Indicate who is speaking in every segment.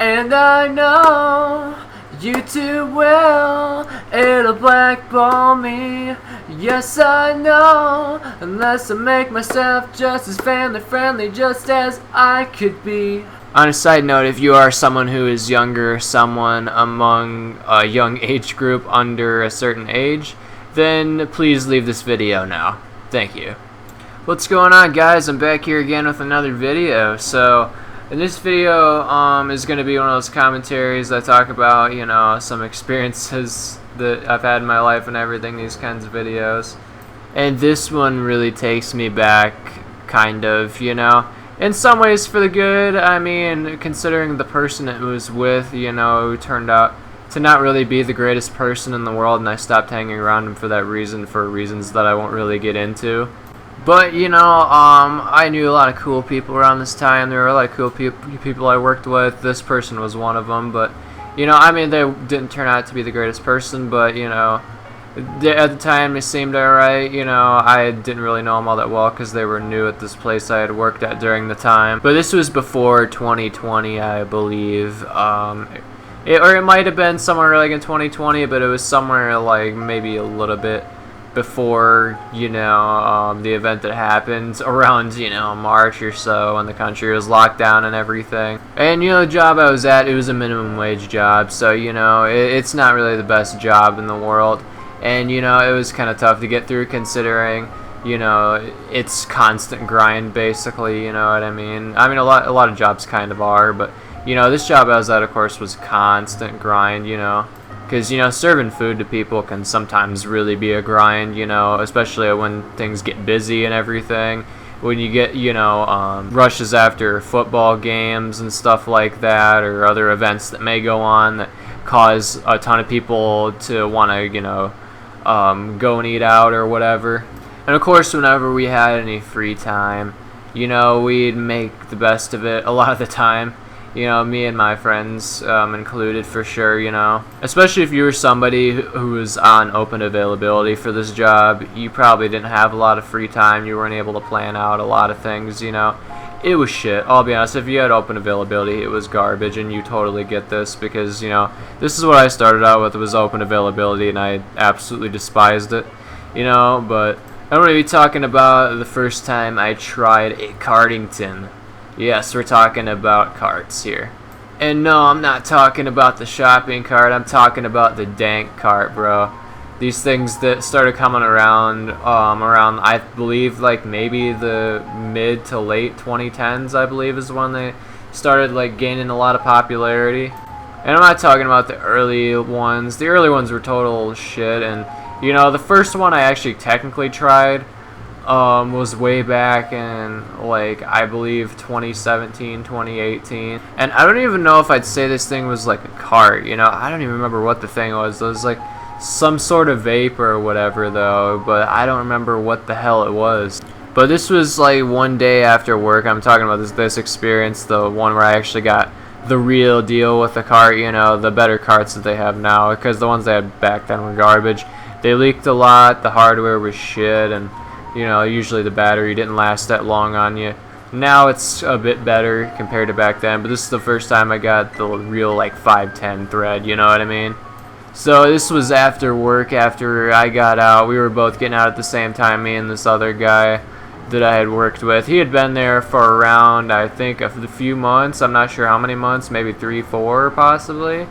Speaker 1: And I know you too well, it'll blackball me. Yes, I know, unless I make myself just as family friendly, just as I could be. On a side note, if you are someone who is younger, someone among a young age group under a certain age, then please leave this video now. Thank you. What's going on, guys? I'm back here again with another video. So in this video is going to be one of those commentaries that talk about, you know, some experiences that I've had in my life and everything, these kinds of videos. And this one really takes me back, kind of, you know, in some ways for the good. I mean, considering the person it was with, you know, who turned out to not really be the greatest person in the world, and I stopped hanging around him for that reason, for reasons that I won't really get into. But, you know, I knew a lot of cool people around this time. There were a lot of cool people I worked with. This person was one of them. But, you know, I mean, they didn't turn out to be the greatest person. But, you know, at the time, they seemed alright. You know, I didn't really know them all that well because they were new at this place I had worked at during the time. But this was before 2020, I believe. Or it might have been somewhere like in 2020, but it was somewhere like maybe a little bit before, you know, the event that happened around, you know, March or so, when the country was locked down and everything. And, you know, the job I was at, it was a minimum wage job, so, you know, it's not really the best job in the world. And, you know, it was kind of tough to get through considering, you know, it's constant grind, basically, you know what I mean? I mean, a lot of jobs kind of are, but, you know, this job I was at, of course, was constant grind, you know. Because, you know, serving food to people can sometimes really be a grind, you know, especially when things get busy and everything. When you get, you know, rushes after football games and stuff like that, or other events that may go on that cause a ton of people to want to, you know, go and eat out or whatever. And, of course, whenever we had any free time, you know, we'd make the best of it a lot of the time. You know, me and my friends included, for sure, you know. Especially if you were somebody who was on open availability for this job, you probably didn't have a lot of free time. You weren't able to plan out a lot of things, you know. It was shit. I'll be honest, if you had open availability, it was garbage, and you totally get this because, you know, this is what I started out with, was open availability, and I absolutely despised it, you know. But I'm going to be talking about the first time I tried a Cartington. Yes, we're talking about carts here. And no, I'm not talking about the shopping cart. I'm talking about the dank cart, bro. These things that started coming around, I believe, like maybe the mid to late 2010s, I believe, is when they started like gaining a lot of popularity. And I'm not talking about the early ones. The early ones were total shit. And, you know, the first one I actually technically tried was way back in, like, I believe 2017, 2018. And I don't even know if I'd say this thing was like a cart, you know. I don't even remember what the thing was. It was like some sort of vape or whatever, though, but I don't remember what the hell it was. But this was like one day after work. I'm talking about this experience, the one where I actually got the real deal with the cart, you know, the better carts that they have now, because the ones they had back then were garbage. They leaked a lot, the hardware was shit, and, you know, usually the battery didn't last that long on you. Now it's a bit better compared to back then, but this is the first time I got the real, like, 510 thread, you know what I mean? So this was after work, after I got out. We were both getting out at the same time, me and this other guy that I had worked with. He had been there for around, I think, a few months. I'm not sure how many months, maybe 3, 4 possibly.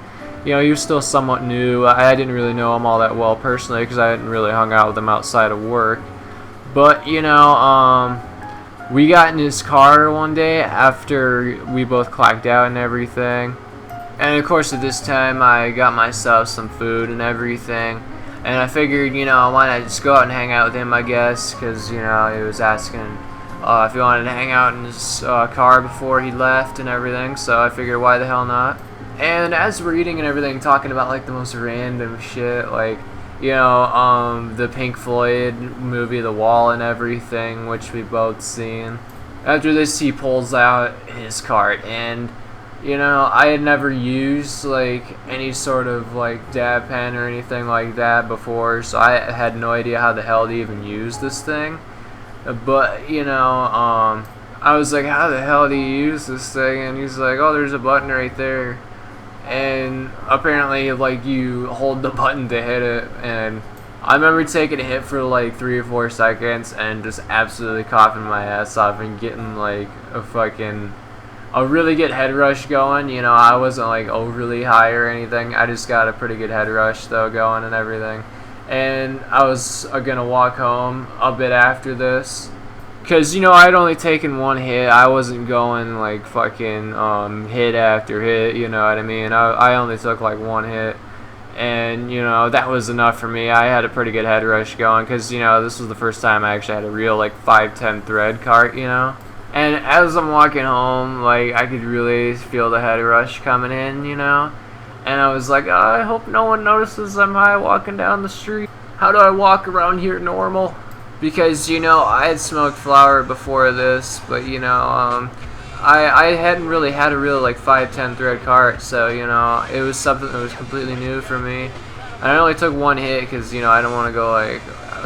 Speaker 1: You know, he was still somewhat new. I didn't really know him all that well personally because I hadn't really hung out with him outside of work. But, you know, we got in his car one day after we both clocked out and everything. And, of course, at this time, I got myself some food and everything. And I figured, you know, why not just go out and hang out with him, I guess. Because, you know, he was asking if he wanted to hang out in his car before he left and everything. So I figured, why the hell not? And as we're eating and everything, talking about, like, the most random shit, like, you know, the Pink Floyd movie, The Wall, and everything, which we both seen. After this, he pulls out his cart, and, you know, I had never used, like, any sort of, like, dab pen or anything like that before, so I had no idea how the hell to even use this thing. But, you know, I was like, how the hell do you use this thing? And he's like, oh, there's a button right there. And apparently, like, you hold the button to hit it. And I remember taking a hit for like 3 or 4 seconds and just absolutely coughing my ass off and getting like a really good head rush going. You know, I wasn't like overly high or anything. I just got a pretty good head rush though going and everything. And I was gonna walk home a bit after this. Cause you know I'd only taken 1 hit. I wasn't going like fucking hit after hit. You know what I mean? I only took like 1 hit, and you know that was enough for me. I had a pretty good head rush going, cause you know this was the first time I actually had a real like 510 thread cart. You know, and as I'm walking home, like I could really feel the head rush coming in. You know, and I was like, oh, I hope no one notices I'm high walking down the street. How do I walk around here normal? Because, you know, I had smoked flower before this, but, you know, I hadn't really had a real, like, 510 thread cart, so, you know, it was something that was completely new for me. And I only took 1 hit because, you know, I don't want to go, like,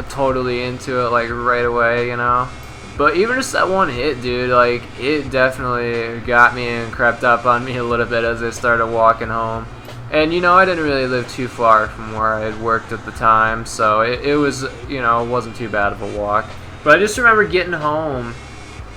Speaker 1: totally into it, like, right away, you know. But even just that 1 hit, dude, like, it definitely got me and crept up on me a little bit as I started walking home. And, you know, I didn't really live too far from where I had worked at the time, so it was, you know, it wasn't too bad of a walk. But I just remember getting home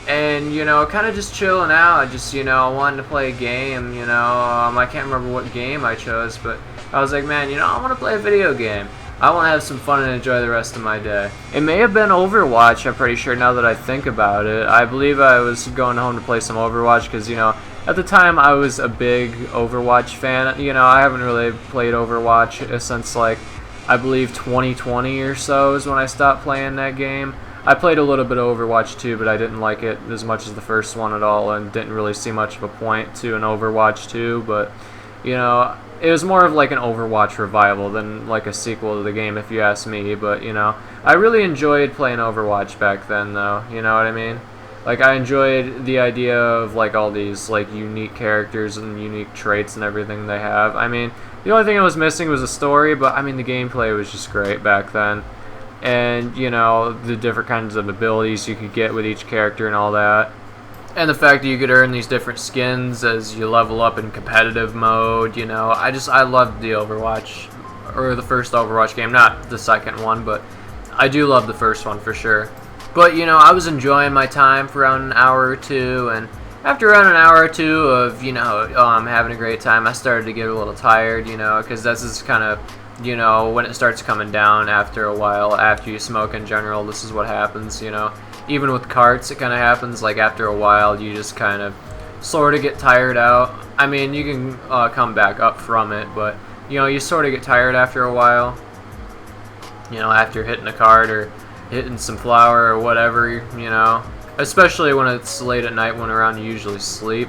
Speaker 1: and, you know, kind of just chilling out, just, you know, wanting to play a game, you know. I can't remember what game I chose, but I was like, man, you know, I want to play a video game. I want to have some fun and enjoy the rest of my day. It may have been Overwatch, I'm pretty sure, now that I think about it. I believe I was going home to play some Overwatch because, you know, at the time I was a big Overwatch fan. You know, I haven't really played Overwatch since, like, I believe 2020 or so is when I stopped playing that game. I played a little bit of Overwatch 2, but I didn't like it as much as the first one at all and didn't really see much of a point to an Overwatch 2, but, you know, it was more of like an Overwatch revival than like a sequel to the game, if you ask me. But, you know, I really enjoyed playing Overwatch back then, though. You know what I mean? Like, I enjoyed the idea of like all these like unique characters and unique traits and everything they have. I mean, the only thing I was missing was a story, but I mean the gameplay was just great back then. And, you know, the different kinds of abilities you could get with each character and all that. And the fact that you could earn these different skins as you level up in competitive mode, you know, I loved the Overwatch, or the first Overwatch game, not the second one, but I do love the first one for sure. But, you know, I was enjoying my time for around an hour or two, and after around an hour or two of, you know, having a great time, I started to get a little tired, you know, because this is kind of, you know, when it starts coming down after a while, after you smoke in general, this is what happens, you know. Even with carts, it kind of happens, like, after a while, you just kind of sort of get tired out. I mean, you can come back up from it, but, you know, you sort of get tired after a while. You know, after hitting a cart or hitting some flour or whatever, you know. Especially when it's late at night when around you usually sleep.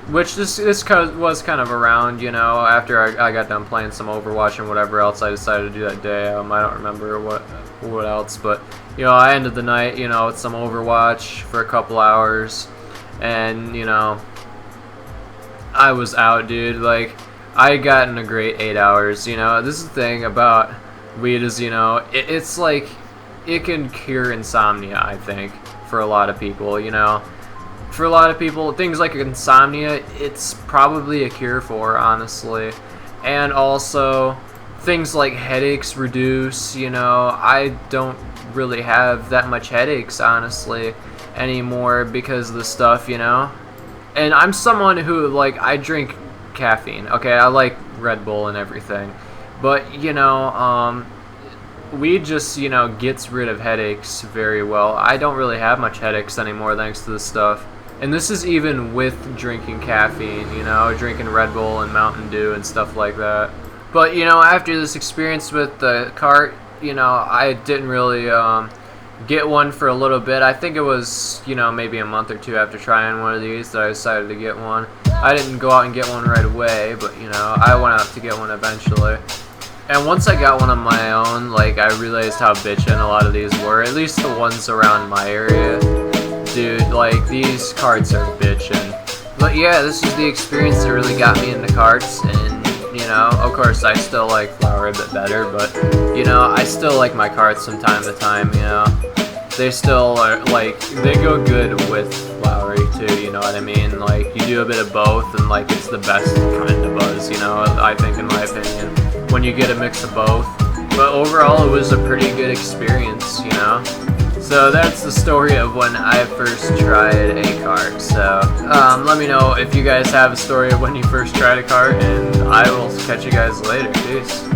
Speaker 1: Which this was kind of around, you know, after I got done playing some Overwatch and whatever else I decided to do that day. I don't remember what else, but, you know, I ended the night, you know, with some Overwatch for a couple hours, and, you know, I was out, dude. Like, I had gotten a great 8 hours, you know. This is the thing about weed is, you know, it's like, it can cure insomnia, I think, for a lot of people, you know. For a lot of people, things like insomnia, it's probably a cure for, honestly. And also, things like headaches reduce, you know. I don't really have that much headaches, honestly, anymore because of the stuff, you know. And I'm someone who, like, I drink caffeine, okay? I like Red Bull and everything. But, you know, weed just, you know, gets rid of headaches very well. I don't really have much headaches anymore thanks to this stuff. And this is even with drinking caffeine, you know, drinking Red Bull and Mountain Dew and stuff like that. But, you know, after this experience with the cart, you know, I didn't really get one for a little bit. I think it was, you know, maybe a month or two after trying one of these that I decided to get one. I didn't go out and get one right away, but, you know, I went out to get one eventually. And once I got one on my own, like, I realized how bitchin' a lot of these were, at least the ones around my area. Dude, like, these carts are bitchin'. But yeah, this is the experience that really got me into carts, and, you know, of course I still like flower a bit better, but, you know, I still like my carts from time to time, you know. they still are, like, they go good with Lowry too, you know what I mean? Like, you do a bit of both, and like, it's the best kind of buzz, you know, I think, in my opinion, when you get a mix of both. But overall, it was a pretty good experience, you know? So that's the story of when I first tried a cart. So let me know if you guys have a story of when you first tried a cart, and I will catch you guys later. Peace.